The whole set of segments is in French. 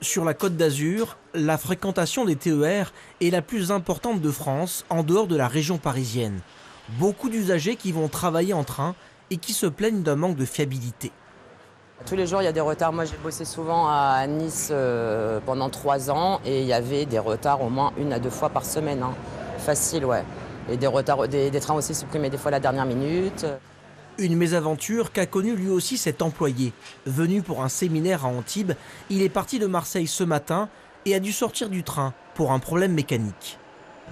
Sur la Côte d'Azur, la fréquentation des TER est la plus importante de France en dehors de la région parisienne. Beaucoup d'usagers qui vont travailler en train et qui se plaignent d'un manque de fiabilité. Tous les jours, il y a des retards. Moi, j'ai bossé souvent à Nice pendant 3 ans et il y avait des retards au moins 1 à 2 fois par semaine. Hein. Facile, ouais. Et des retards, des trains aussi supprimés des fois à la dernière minute. Une mésaventure qu'a connue lui aussi cet employé. Venu pour un séminaire à Antibes, il est parti de Marseille ce matin et a dû sortir du train pour un problème mécanique.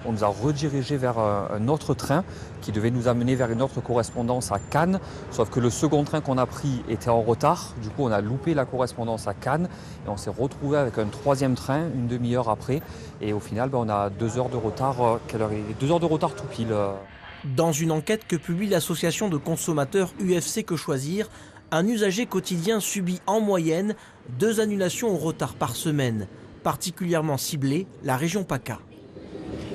On nous a redirigé vers un autre train qui devait nous amener vers une autre correspondance à Cannes. Sauf que le second train qu'on a pris était en retard. Du coup, on a loupé la correspondance à Cannes et on s'est retrouvé avec un troisième train une demi-heure après. Et au final, on a 2 heures de retard. Quelle heure il est 2 heures de retard tout pile. Dans une enquête que publie l'association de consommateurs UFC Que Choisir, un usager quotidien subit en moyenne 2 annulations au retard par semaine, particulièrement ciblée la région PACA.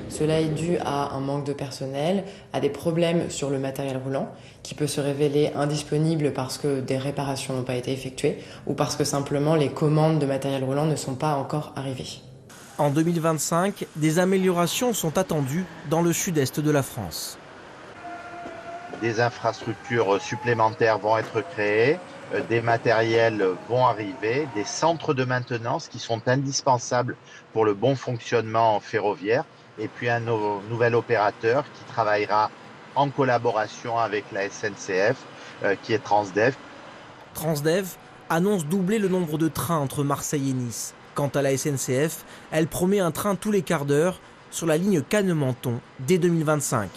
Cela est dû à un manque de personnel, à des problèmes sur le matériel roulant qui peut se révéler indisponible parce que des réparations n'ont pas été effectuées ou parce que simplement les commandes de matériel roulant ne sont pas encore arrivées. En 2025, des améliorations sont attendues dans le sud-est de la France. Des infrastructures supplémentaires vont être créées, des matériels vont arriver, des centres de maintenance qui sont indispensables pour le bon fonctionnement ferroviaire, et puis un nouvel opérateur qui travaillera en collaboration avec la SNCF, qui est Transdev. Transdev annonce doubler le nombre de trains entre Marseille et Nice. Quant à la SNCF, elle promet un train tous les quarts d'heure sur la ligne Cannes-Menton dès 2025.